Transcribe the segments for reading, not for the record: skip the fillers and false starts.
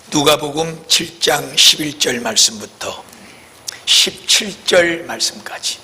누가복음 7장 11절 말씀부터 17절 말씀까지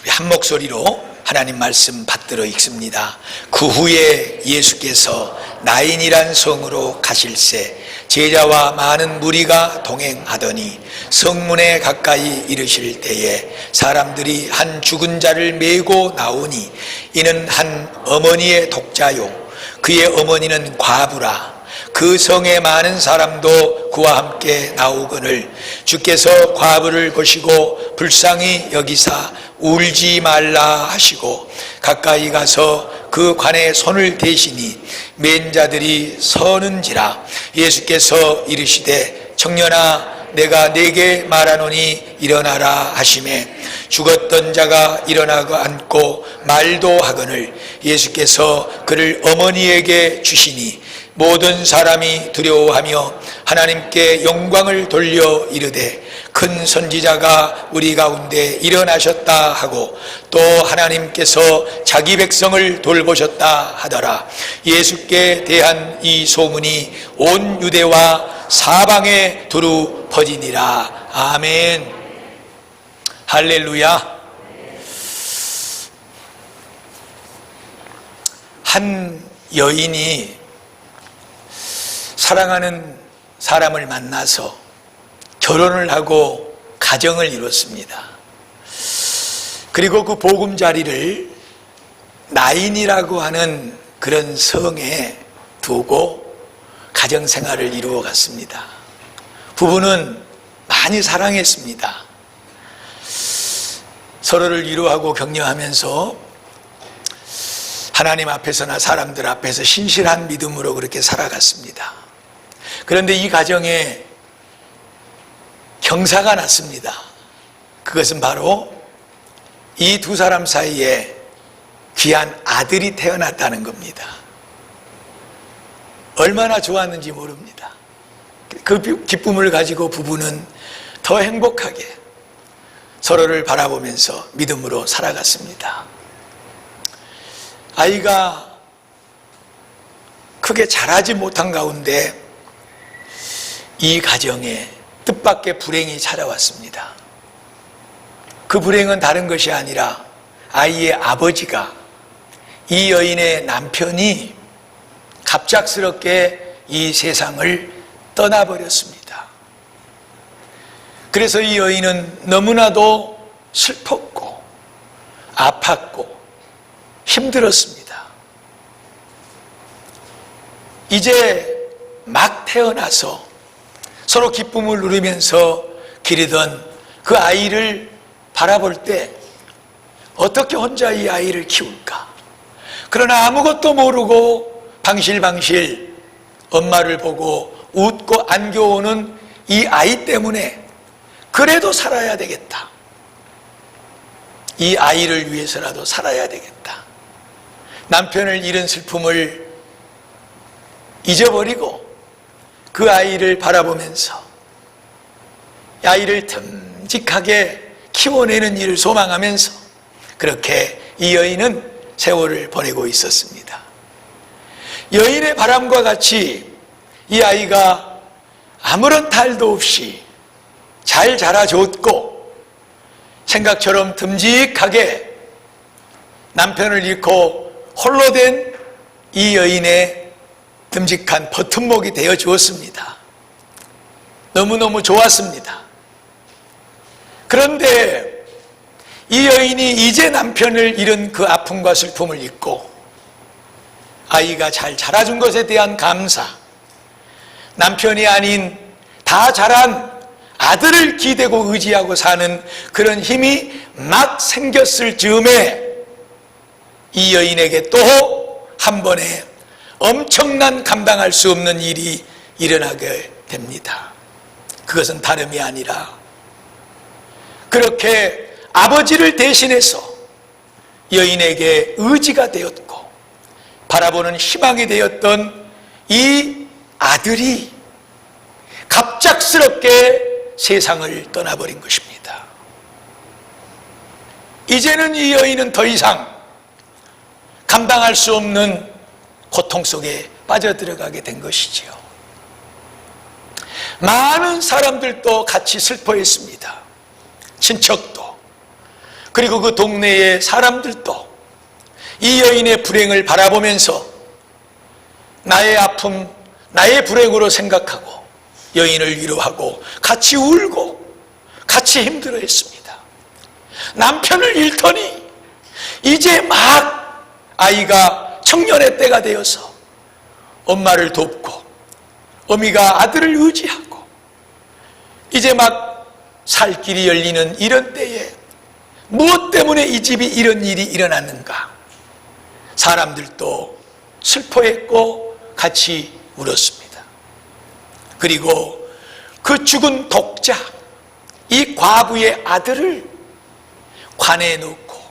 한 목소리로 하나님 말씀 받들어 읽습니다. 그 후에 예수께서 나인이란 성으로 가실새 제자와 많은 무리가 동행하더니 성문에 가까이 이르실 때에 사람들이 한 죽은 자를 메고 나오니 이는 한 어머니의 독자요 그의 어머니는 과부라. 그 성에 많은 사람도 그와 함께 나오거늘 주께서 과부를 보시고 불쌍히 여기사 울지 말라 하시고 가까이 가서 그 관에 손을 대시니 맨 자들이 서는지라. 예수께서 이르시되 청년아 내가 네게 말하노니 일어나라 하시매 죽었던 자가 일어나고 앉고 말도 하거늘 예수께서 그를 어머니에게 주시니 모든 사람이 두려워하며 하나님께 영광을 돌려 이르되 큰 선지자가 우리 가운데 일어나셨다 하고 또 하나님께서 자기 백성을 돌보셨다 하더라. 예수께 대한 이 소문이 온 유대와 사방에 두루 퍼지니라. 아멘. 할렐루야. 한 여인이 사랑하는 사람을 만나서 결혼을 하고 가정을 이뤘습니다. 그리고 그 보금자리를 나인이라고 하는 그런 성에 두고 가정생활을 이루어 갔습니다. 부부는 많이 사랑했습니다. 서로를 위로하고 격려하면서 하나님 앞에서나 사람들 앞에서 신실한 믿음으로 그렇게 살아갔습니다. 그런데 이 가정에 경사가 났습니다. 그것은 바로 이 두 사람 사이에 귀한 아들이 태어났다는 겁니다. 얼마나 좋았는지 모릅니다. 그 기쁨을 가지고 부부는 더 행복하게 서로를 바라보면서 믿음으로 살아갔습니다. 아이가 크게 자라지 못한 가운데 이 가정에 뜻밖의 불행이 찾아왔습니다. 그 불행은 다른 것이 아니라 아이의 아버지가 이 여인의 남편이 갑작스럽게 이 세상을 떠나버렸습니다. 그래서 이 여인은 너무나도 슬펐고 아팠고 힘들었습니다. 이제 막 태어나서 서로 기쁨을 누리면서 기르던 그 아이를 바라볼 때 어떻게 혼자 이 아이를 키울까? 그러나 아무것도 모르고 방실방실 엄마를 보고 웃고 안겨오는 이 아이 때문에 그래도 살아야 되겠다. 이 아이를 위해서라도 살아야 되겠다. 남편을 잃은 슬픔을 잊어버리고 그 아이를 바라보면서 아이를 듬직하게 키워내는 일을 소망하면서 그렇게 이 여인은 세월을 보내고 있었습니다. 여인의 바람과 같이 이 아이가 아무런 탈도 없이 잘 자라줬고 생각처럼 듬직하게 남편을 잃고 홀로 된 이 여인의 듬직한 버팀목이 되어 주었습니다. 너무너무 좋았습니다. 그런데 이 여인이 이제 남편을 잃은 그 아픔과 슬픔을 잊고 아이가 잘 자라준 것에 대한 감사, 남편이 아닌 다 자란 아들을 기대고 의지하고 사는 그런 힘이 막 생겼을 즈음에 이 여인에게 또 한 번에 엄청난 감당할 수 없는 일이 일어나게 됩니다. 그것은 다름이 아니라 그렇게 아버지를 대신해서 여인에게 의지가 되었고 바라보는 희망이 되었던 이 아들이 갑작스럽게 세상을 떠나버린 것입니다. 이제는 이 여인은 더 이상 감당할 수 없는 고통 속에 빠져들어가게 된 것이지요. 많은 사람들도 같이 슬퍼했습니다. 친척도, 그리고 그 동네의 사람들도 이 여인의 불행을 바라보면서 나의 아픔, 나의 불행으로 생각하고 여인을 위로하고 같이 울고 같이 힘들어했습니다. 남편을 잃더니 이제 막 아이가 청년의 때가 되어서 엄마를 돕고 어미가 아들을 의지하고 이제 막 살 길이 열리는 이런 때에 무엇 때문에 이 집이 이런 일이 일어났는가? 사람들도 슬퍼했고 같이 울었습니다. 그리고 그 죽은 독자, 이 과부의 아들을 관에 놓고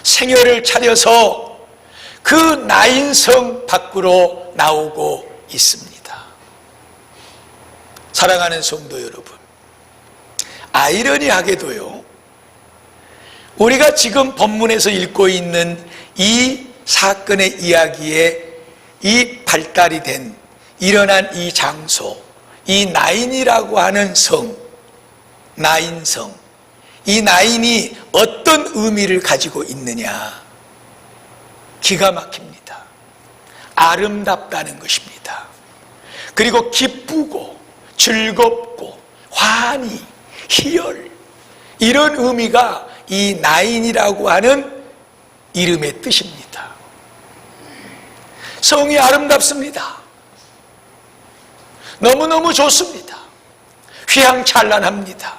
생혈을 차려서 그 나인성 밖으로 나오고 있습니다. 사랑하는 성도 여러분, 아이러니하게도요, 우리가 지금 본문에서 읽고 있는 이 사건의 이야기에 이 발달이 된 일어난 이 장소, 이 나인이라고 하는 성, 나인성, 이 나인이 어떤 의미를 가지고 있느냐? 기가 막힙니다. 아름답다는 것입니다. 그리고 기쁘고 즐겁고 환희, 희열, 이런 의미가 이 나인이라고 하는 이름의 뜻입니다. 성이 아름답습니다. 너무너무 좋습니다. 휘황찬란합니다.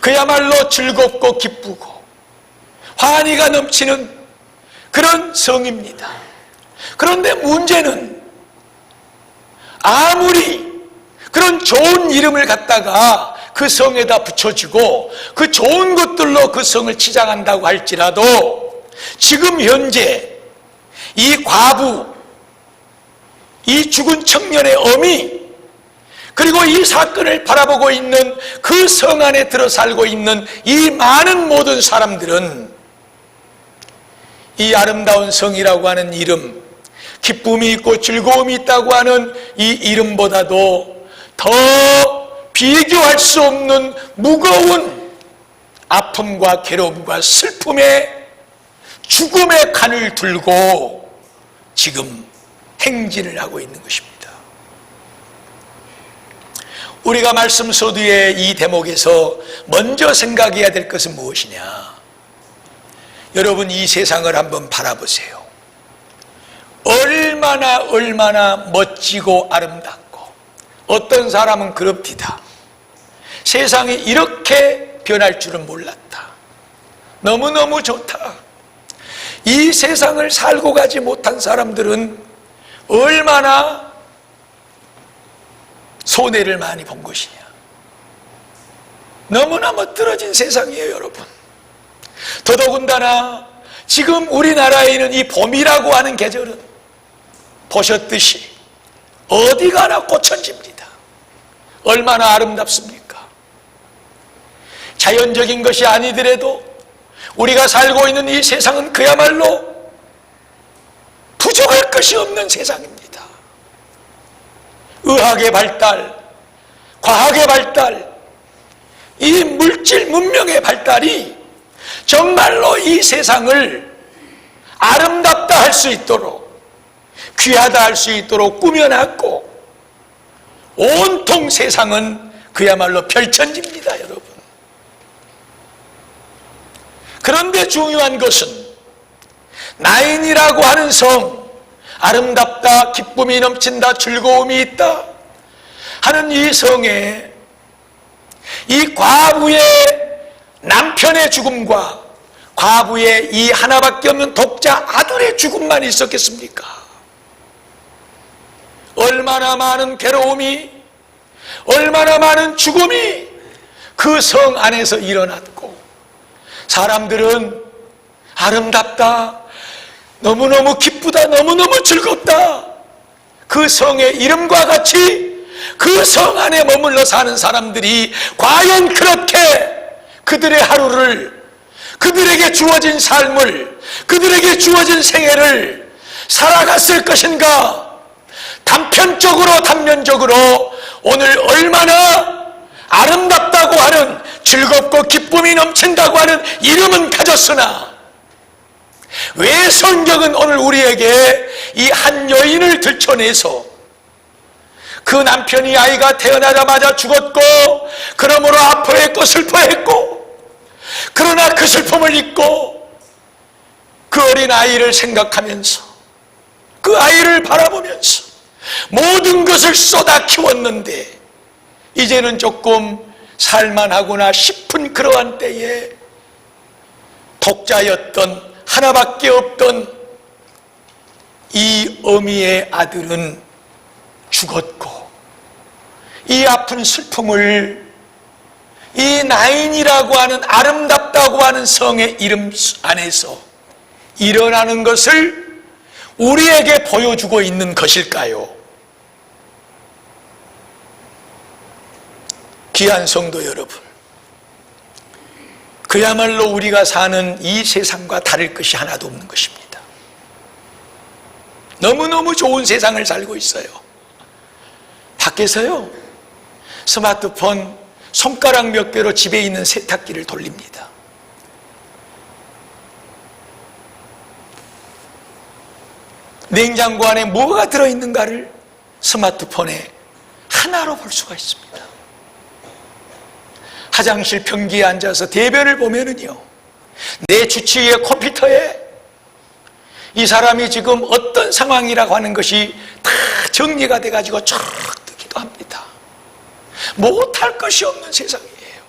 그야말로 즐겁고 기쁘고 환희가 넘치는 그런 성입니다. 그런데 문제는 아무리 그런 좋은 이름을 갖다가 그 성에다 붙여주고 그 좋은 것들로 그 성을 치장한다고 할지라도 지금 현재 이 과부, 이 죽은 청년의 어미, 그리고 이 사건을 바라보고 있는 그 성 안에 들어 살고 있는 이 많은 모든 사람들은 이 아름다운 성이라고 하는 이름, 기쁨이 있고 즐거움이 있다고 하는 이 이름보다도 더 비교할 수 없는 무거운 아픔과 괴로움과 슬픔에 죽음의 간을 들고 지금 행진을 하고 있는 것입니다. 우리가 말씀 서두에 이 대목에서 먼저 생각해야 될 것은 무엇이냐? 여러분, 이 세상을 한번 바라보세요. 얼마나 멋지고 아름답고, 어떤 사람은 그럽디다. 세상이 이렇게 변할 줄은 몰랐다. 너무너무 좋다. 이 세상을 살고 가지 못한 사람들은 얼마나 손해를 많이 본 것이냐. 너무나 멋들어진 세상이에요, 여러분. 더더군다나 지금 우리나라에는 이 봄이라고 하는 계절은 보셨듯이 어디 가나 꽃천지입니다. 얼마나 아름답습니까? 자연적인 것이 아니더라도 우리가 살고 있는 이 세상은 그야말로 부족할 것이 없는 세상입니다. 의학의 발달, 과학의 발달, 이 물질 문명의 발달이 정말로 이 세상을 아름답다 할 수 있도록, 귀하다 할 수 있도록 꾸며놨고, 온통 세상은 그야말로 별천지입니다, 여러분. 그런데 중요한 것은 나인이라고 하는 성, 아름답다, 기쁨이 넘친다, 즐거움이 있다 하는 이 성에 이 과부의 남편의 죽음과 과부의 이 하나밖에 없는 독자 아들의 죽음만 있었겠습니까? 얼마나 많은 괴로움이, 얼마나 많은 죽음이 그 성 안에서 일어났고, 사람들은 아름답다, 너무너무 기쁘다, 너무너무 즐겁다, 그 성의 이름과 같이 그 성 안에 머물러 사는 사람들이 과연 그렇게 그들의 하루를, 그들에게 주어진 삶을, 그들에게 주어진 생애를 살아갔을 것인가? 단편적으로 단면적으로 오늘 얼마나 아름답다고 하는, 즐겁고 기쁨이 넘친다고 하는 이름은 가졌으나 왜 성경은 오늘 우리에게 이 한 여인을 들춰내서 그 남편이 아이가 태어나자마자 죽었고 그러므로 아파했고 슬퍼했고, 그러나 그 슬픔을 잊고 그 어린 아이를 생각하면서 그 아이를 바라보면서 모든 것을 쏟아 키웠는데 이제는 조금 살만하구나 싶은 그러한 때에 독자였던, 하나밖에 없던 이 어미의 아들은 죽었고, 이 아픈 슬픔을 이 나인이라고 하는 아름답다고 하는 성의 이름 안에서 일어나는 것을 우리에게 보여주고 있는 것일까요? 귀한 성도 여러분, 그야말로 우리가 사는 이 세상과 다를 것이 하나도 없는 것입니다. 너무너무 좋은 세상을 살고 있어요. 밖에서요, 스마트폰 손가락 몇 개로 집에 있는 세탁기를 돌립니다. 냉장고 안에 뭐가 들어있는가를 스마트폰에 하나로 볼 수가 있습니다. 화장실 변기에 앉아서 대변을 보면은요, 내 주치의의 컴퓨터에 이 사람이 지금 어떤 상황이라고 하는 것이 다 정리가 돼가지고 쭉 뜨기도 합니다. 못할 것이 없는 세상이에요.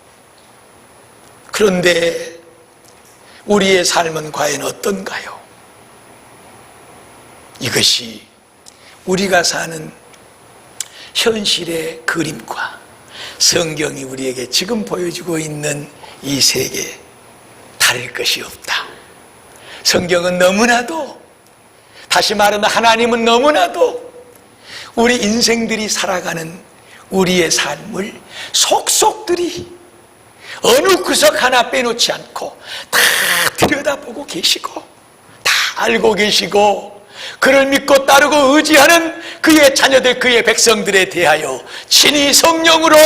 그런데 우리의 삶은 과연 어떤가요? 이것이 우리가 사는 현실의 그림과 성경이 우리에게 지금 보여주고 있는 이 세계 다를 것이 없다. 성경은 너무나도, 다시 말하면 하나님은 너무나도 우리 인생들이 살아가는 우리의 삶을 속속들이 어느 구석 하나 빼놓지 않고 다 들여다보고 계시고 다 알고 계시고, 그를 믿고 따르고 의지하는 그의 자녀들, 그의 백성들에 대하여 친히 성령으로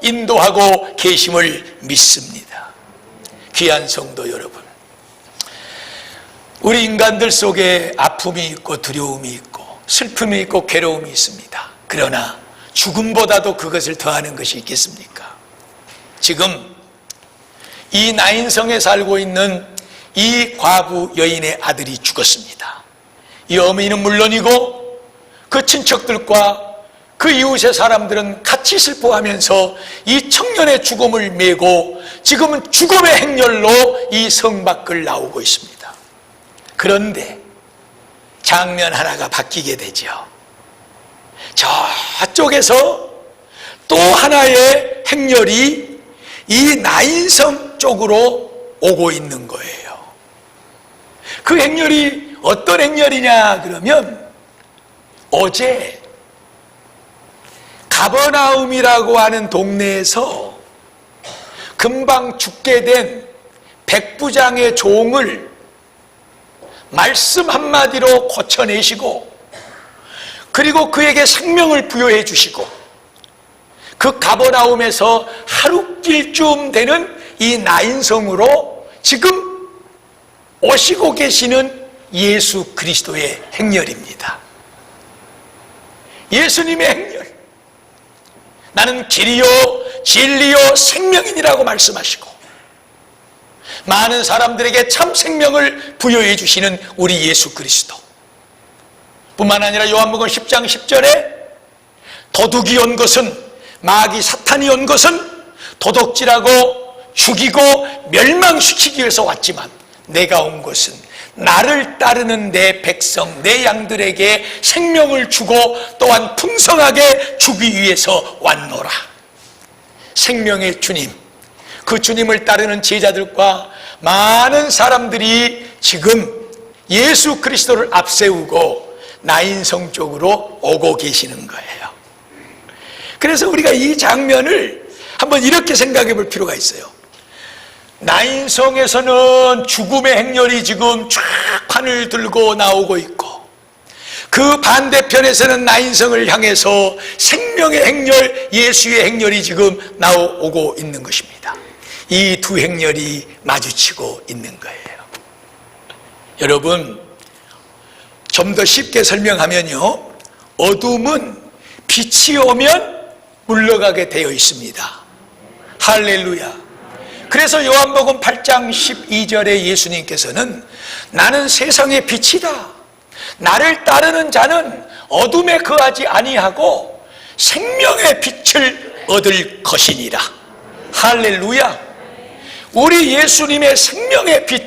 인도하고 계심을 믿습니다. 귀한 성도 여러분, 우리 인간들 속에 아픔이 있고 두려움이 있고 슬픔이 있고 괴로움이 있습니다. 그러나 죽음보다도 그것을 더하는 것이 있겠습니까? 지금 이 나인성에 살고 있는 이 과부 여인의 아들이 죽었습니다. 이 어머니는 물론이고 그 친척들과 그 이웃의 사람들은 같이 슬퍼하면서 이 청년의 죽음을 메고 지금은 죽음의 행렬로 이 성 밖을 나오고 있습니다. 그런데 장면 하나가 바뀌게 되죠. 저쪽에서 또 하나의 행렬이 이 나인성 쪽으로 오고 있는 거예요. 그 행렬이 어떤 행렬이냐 그러면, 어제 가버나움이라고 하는 동네에서 금방 죽게 된 백부장의 종을 말씀 한마디로 고쳐내시고, 그리고 그에게 생명을 부여해 주시고, 그 가버나움에서 하룻길쯤 되는 이 나인성으로 지금 오시고 계시는 예수 그리스도의 행렬입니다. 예수님의 행렬. 나는 길이요 진리요 생명이니라고 말씀하시고 많은 사람들에게 참 생명을 부여해 주시는 우리 예수 그리스도 뿐만 아니라 요한복음 10장 10절에 도둑이 온 것은, 마귀 사탄이 온 것은 도둑질하고 죽이고 멸망시키기 위해서 왔지만 내가 온 것은 나를 따르는 내 백성, 내 양들에게 생명을 주고 또한 풍성하게 주기 위해서 왔노라. 생명의 주님, 그 주님을 따르는 제자들과 많은 사람들이 지금 예수 그리스도를 앞세우고 나인성 쪽으로 오고 계시는 거예요. 그래서 우리가 이 장면을 한번 이렇게 생각해 볼 필요가 있어요. 나인성에서는 죽음의 행렬이 지금 쫙 판을 들고 나오고 있고, 그 반대편에서는 나인성을 향해서 생명의 행렬, 예수의 행렬이 지금 나오고 있는 것입니다. 이 두 행렬이 마주치고 있는 거예요. 여러분, 좀 더 쉽게 설명하면요, 어둠은 빛이 오면 물러가게 되어 있습니다. 할렐루야. 그래서 요한복음 8장 12절에 예수님께서는 나는 세상의 빛이다. 나를 따르는 자는 어둠에 거하지 아니하고 생명의 빛을 얻을 것이니라. 할렐루야. 우리 예수님의 생명의 빛,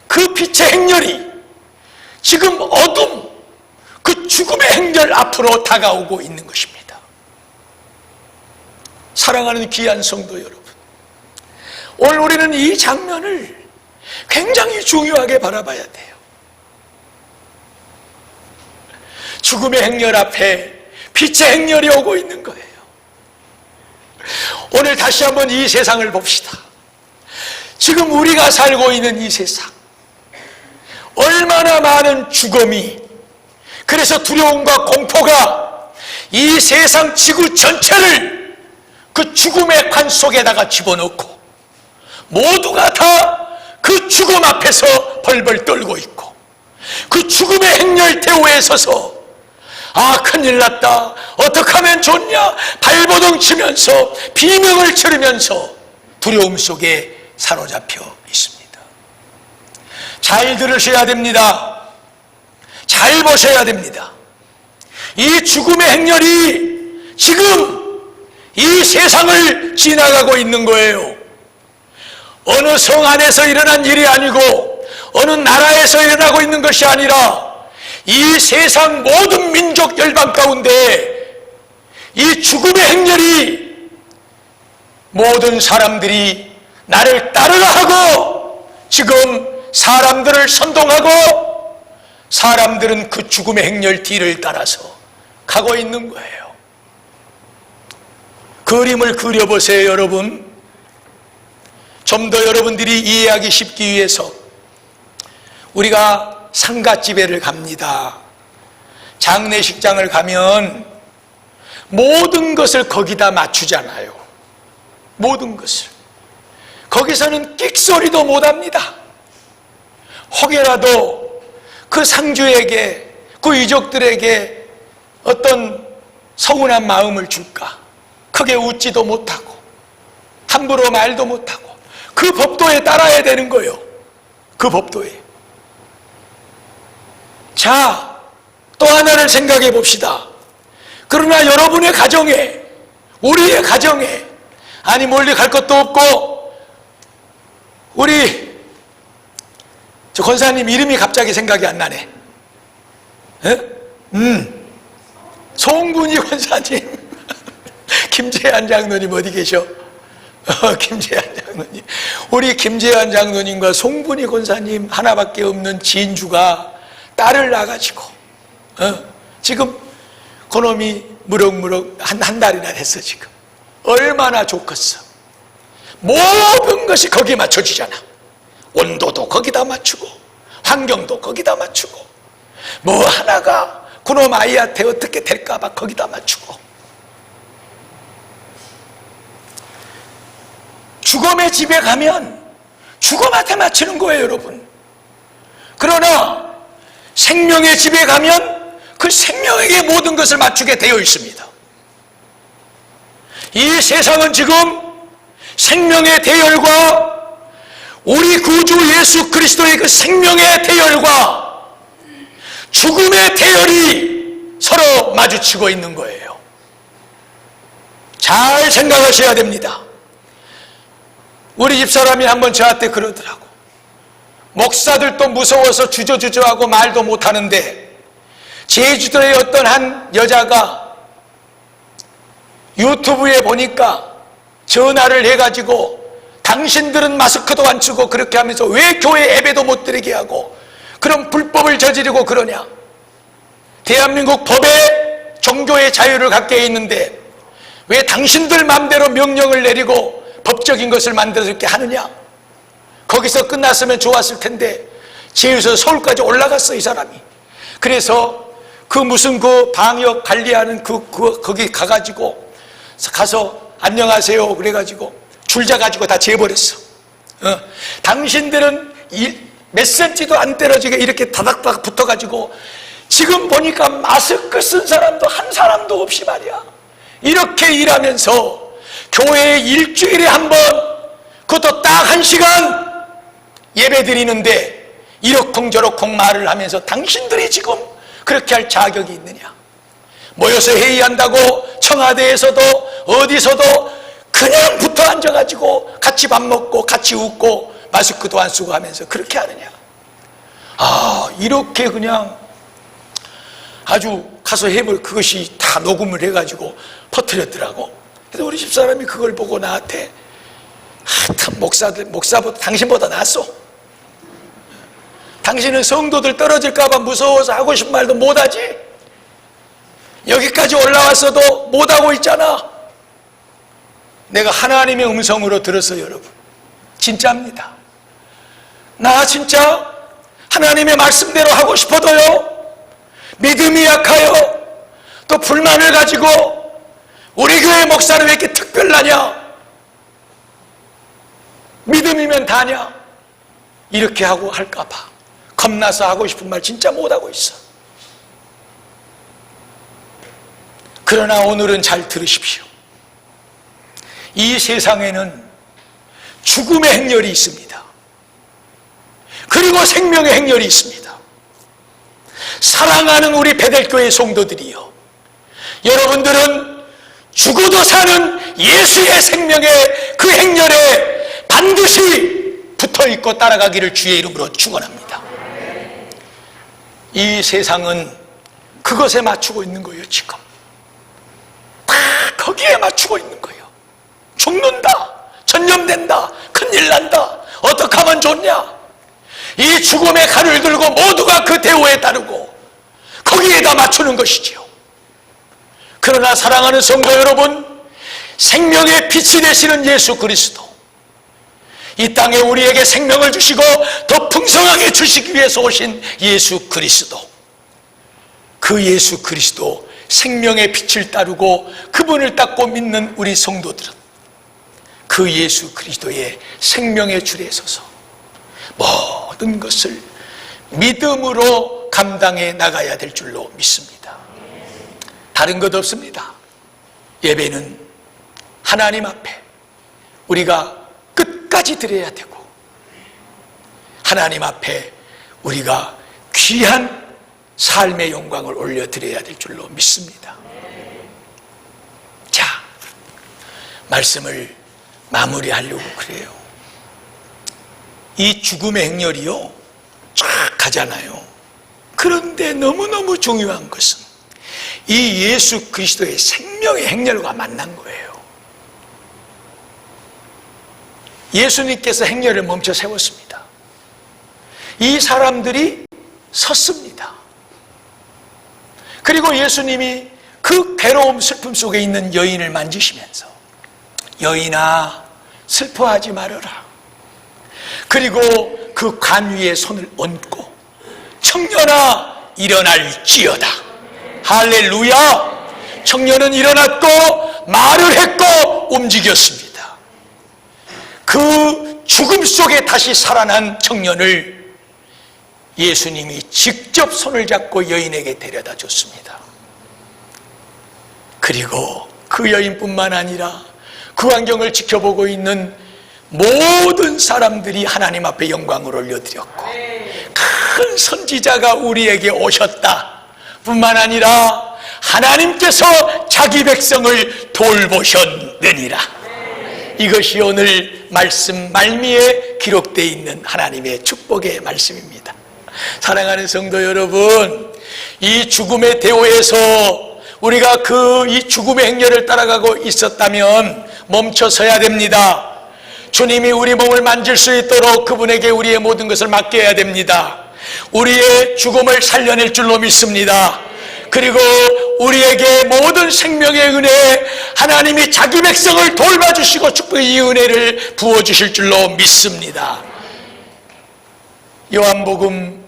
그 빛의 행렬이 지금 어둠, 그 죽음의 행렬 앞으로 다가오고 있는 것입니다. 사랑하는 귀한 성도 여러분, 오늘 우리는 이 장면을 굉장히 중요하게 바라봐야 돼요. 죽음의 행렬 앞에 빛의 행렬이 오고 있는 거예요. 오늘 다시 한번 이 세상을 봅시다. 지금 우리가 살고 있는 이 세상, 얼마나 많은 죽음이, 그래서 두려움과 공포가 이 세상 지구 전체를 그 죽음의 관 속에다가 집어넣고 모두가 다 그 죽음 앞에서 벌벌 떨고 있고, 그 죽음의 행렬대오에 서서 아, 큰일 났다, 어떻게 하면 좋냐, 발버둥 치면서 비명을 지르면서 두려움 속에 사로잡혀 있습니다. 잘 들으셔야 됩니다. 잘 보셔야 됩니다. 이 죽음의 행렬이 지금 이 세상을 지나가고 있는 거예요. 어느 성 안에서 일어난 일이 아니고 어느 나라에서 일어나고 있는 것이 아니라 이 세상 모든 민족 열방 가운데 이 죽음의 행렬이 모든 사람들이 나를 따르라 하고 지금 사람들을 선동하고 사람들은 그 죽음의 행렬 뒤를 따라서 가고 있는 거예요. 그림을 그려보세요, 여러분. 좀 더 여러분들이 이해하기 쉽기 위해서 우리가 상가집에를 갑니다. 장례식장을 가면 모든 것을 거기다 맞추잖아요. 모든 것을. 거기서는 끽소리도 못합니다. 혹여라도 그 상주에게, 그 유족들에게 어떤 서운한 마음을 줄까? 크게 웃지도 못하고 함부로 말도 못하고 그 법도에 따라야 되는 거예요. 그 법도에. 자, 또 하나를 생각해 봅시다. 그러나 여러분의 가정에, 우리의 가정에, 아니 멀리 갈 것도 없고, 우리 저 권사님 이름이 갑자기 생각이 안 나네. 송분이 권사님. 김재한 장로님 어디 계셔? 김재한 장로님. 우리 김재한 장로님과 송분이 권사님 하나밖에 없는 진주가 딸을 낳아가지고 지금 그놈이 무럭무럭 한 달이나 됐어. 지금 얼마나 좋겠어. 모든 것이 거기에 맞춰지잖아. 온도도 거기다 맞추고 환경도 거기다 맞추고 뭐 하나가 그놈 아이한테 어떻게 될까봐 거기다 맞추고. 죽음의 집에 가면 죽음한테 맞추는 거예요, 여러분. 그러나 생명의 집에 가면 그 생명에게 모든 것을 맞추게 되어 있습니다. 이 세상은 지금 생명의 대열과 우리 구주 예수 그리스도의 그 생명의 대열과 죽음의 대열이 서로 마주치고 있는 거예요. 잘 생각하셔야 됩니다. 우리 집사람이 한번 저한테 그러더라고. 목사들도 무서워서 주저주저하고 말도 못하는데 제주도의 어떤 한 여자가 유튜브에 보니까 전화를 해가지고 당신들은 마스크도 안 쓰고 그렇게 하면서 왜 교회 예배도 못 드리게 하고 그런 불법을 저지르고 그러냐. 대한민국 법에 종교의 자유를 갖게 있는데 왜 당신들 마음대로 명령을 내리고 법적인 것을 만들어서 이렇게 하느냐. 거기서 끝났으면 좋았을 텐데 제주에서 서울까지 올라갔어. 이 사람이 그래서 그 무슨 그 방역 관리하는 거기 가서 안녕하세요 그래가지고 줄자 가지고 다 재버렸어. 당신들은 몇 센치도 안 떨어지게 이렇게 다닥다닥 붙어가지고 지금 보니까 마스크 쓴 사람도 한 사람도 없이 말이야. 이렇게 일하면서 교회에 일주일에 한 번, 그것도 딱 1시간 예배 드리는데 이러쿵저러쿵 말을 하면서 당신들이 지금 그렇게 할 자격이 있느냐? 모여서 회의한다고 청와대에서도 어디서도 그냥 붙어 앉아가지고 같이 밥 먹고 같이 웃고 마스크도 안 쓰고 하면서 그렇게 하느냐? 이렇게 그냥 아주 가서 해볼 그것이 다 녹음을 해가지고 퍼뜨렸더라고. 그래서 우리 집사람이 그걸 보고 나한테 목사보다 당신보다 낫소. 당신은 성도들 떨어질까봐 무서워서 하고 싶은 말도 못하지. 여기까지 올라왔어도 못하고 있잖아. 내가 하나님의 음성으로 들었어요, 여러분. 진짜입니다. 나 진짜 하나님의 말씀대로 하고 싶어도요, 믿음이 약하여 또 불만을 가지고 우리 교회 목사는 왜 이렇게 특별하냐? 믿음이면 다냐? 이렇게 하고 할까봐 겁나서 하고 싶은 말 진짜 못하고 있어. 그러나 오늘은 잘 들으십시오. 이 세상에는 죽음의 행렬이 있습니다. 그리고 생명의 행렬이 있습니다. 사랑하는 우리 베델교회 성도들이요, 여러분들은 죽어도 사는 예수의 생명의 그 행렬에 반드시 붙어있고 따라가기를 주의 이름으로 축원합니다. 이 세상은 그것에 맞추고 있는 거예요. 지금 다 거기에 맞추고 있는 거예요. 죽는다, 전염된다, 큰일 난다, 어떻게 하면 좋냐? 이 죽음의 칼을 들고 모두가 그 대우에 따르고 거기에다 맞추는 것이지요. 그러나 사랑하는 성도 여러분, 생명의 빛이 되시는 예수 그리스도, 이 땅에 우리에게 생명을 주시고 더 풍성하게 주시기 위해서 오신 예수 그리스도, 그 예수 그리스도 생명의 빛을 따르고 그분을 닦고 믿는 우리 성도들은 그 예수 그리스도의 생명의 줄에 서서 모든 것을 믿음으로 감당해 나가야 될 줄로 믿습니다. 다른 것 없습니다. 예배는 하나님 앞에 우리가 끝까지 드려야 되고, 하나님 앞에 우리가 귀한 삶의 영광을 올려드려야 될 줄로 믿습니다. 자, 말씀을 마무리하려고 그래요. 이 죽음의 행렬이요, 쫙 가잖아요. 그런데 너무너무 중요한 것은 이 예수 그리스도의 생명의 행렬과 만난 거예요. 예수님께서 행렬을 멈춰 세웠습니다. 이 사람들이 섰습니다. 그리고 예수님이 그 괴로움 슬픔 속에 있는 여인을 만지시면서, 여인아 슬퍼하지 말아라. 그리고 그 관 위에 손을 얹고, 청년아 일어날지어다. 할렐루야. 청년은 일어났고 말을 했고 움직였습니다. 그 죽음 속에 다시 살아난 청년을 예수님이 직접 손을 잡고 여인에게 데려다 줬습니다. 그리고 그 여인뿐만 아니라 그 광경을 지켜보고 있는 모든 사람들이 하나님 앞에 영광을 올려드렸고, 큰 선지자가 우리에게 오셨다 뿐만 아니라 하나님께서 자기 백성을 돌보셨느니라. 이것이 오늘 말씀 말미에 기록되어 있는 하나님의 축복의 말씀입니다. 사랑하는 성도 여러분, 이 죽음의 대오에서 우리가 이 죽음의 행렬을 따라가고 있었다면 멈춰서야 됩니다. 주님이 우리 몸을 만질 수 있도록 그분에게 우리의 모든 것을 맡겨야 됩니다. 우리의 죽음을 살려낼 줄로 믿습니다. 그리고 우리에게 모든 생명의 은혜, 하나님이 자기 백성을 돌봐주시고 축복의 이 은혜를 부어주실 줄로 믿습니다. 요한복음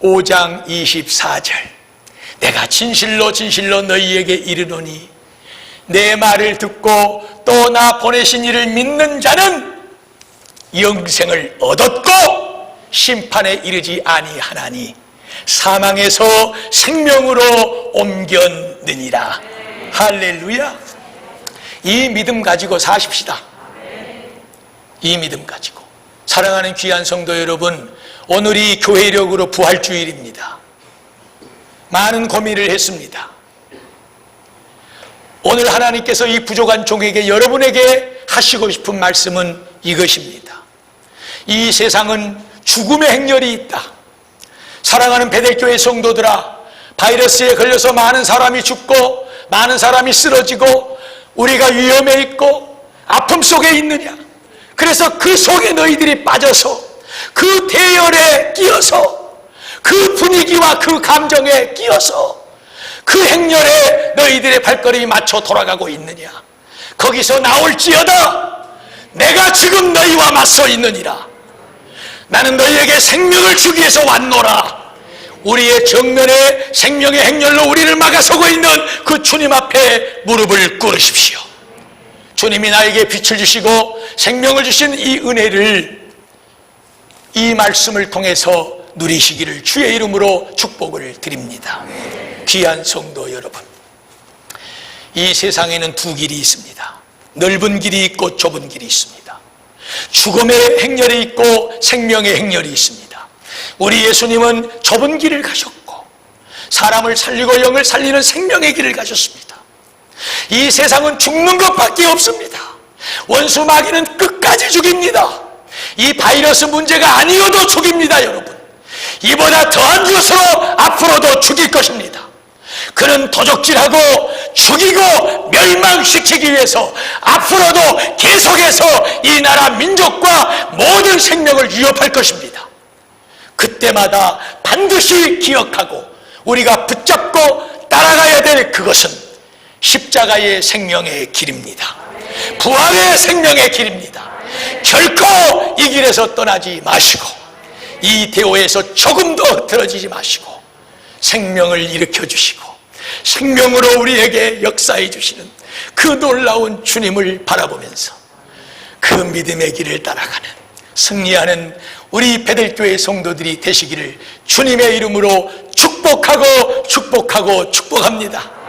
5장 24절 내가 진실로 진실로 너희에게 이르노니 내 말을 듣고 또 나 보내신 이를 믿는 자는 영생을 얻었고 심판에 이르지 아니하나니 사망에서 생명으로 옮겼느니라. 할렐루야. 이 믿음 가지고 사십시다. 이 믿음 가지고. 사랑하는 귀한 성도 여러분, 오늘이 교회력으로 부활주일입니다. 많은 고민을 했습니다. 오늘 하나님께서 이 부족한 종에게, 여러분에게 하시고 싶은 말씀은 이것입니다. 이 세상은 죽음의 행렬이 있다. 사랑하는 베델교회 성도들아, 바이러스에 걸려서 많은 사람이 죽고 많은 사람이 쓰러지고 우리가 위험에 있고 아픔 속에 있느냐? 그래서 그 속에 너희들이 빠져서 그 대열에 끼어서 그 분위기와 그 감정에 끼어서 그 행렬에 너희들의 발걸음이 맞춰 돌아가고 있느냐? 거기서 나올지어다 내가 지금 너희와 맞서 있느니라. 나는 너희에게 생명을 주기 위해서 왔노라. 우리의 정면에 생명의 행렬로 우리를 막아서고 있는 그 주님 앞에 무릎을 꿇으십시오. 주님이 나에게 빛을 주시고 생명을 주신 이 은혜를, 이 말씀을 통해서 누리시기를 주의 이름으로 축복을 드립니다. 귀한 성도 여러분, 이 세상에는 두 길이 있습니다. 넓은 길이 있고 좁은 길이 있습니다. 죽음의 행렬이 있고 생명의 행렬이 있습니다. 우리 예수님은 좁은 길을 가셨고 사람을 살리고 영을 살리는 생명의 길을 가셨습니다. 이 세상은 죽는 것밖에 없습니다. 원수 마귀는 끝까지 죽입니다. 이 바이러스 문제가 아니어도 죽입니다. 여러분, 이보다 더한 것으로 앞으로도 죽일 것입니다. 그는 도적질하고 죽이고 멸망시키기 위해서 앞으로도 계속해서 이 나라 민족과 모든 생명을 위협할 것입니다. 그때마다 반드시 기억하고 우리가 붙잡고 따라가야 될 그것은 십자가의 생명의 길입니다. 부활의 생명의 길입니다. 결코 이 길에서 떠나지 마시고 이 대오에서 조금도 흐트러지지 마시고 생명을 일으켜 주시고 생명으로 우리에게 역사해 주시는 그 놀라운 주님을 바라보면서 그 믿음의 길을 따라가는 승리하는 우리 베델교회 성도들이 되시기를 주님의 이름으로 축복하고 축복합니다.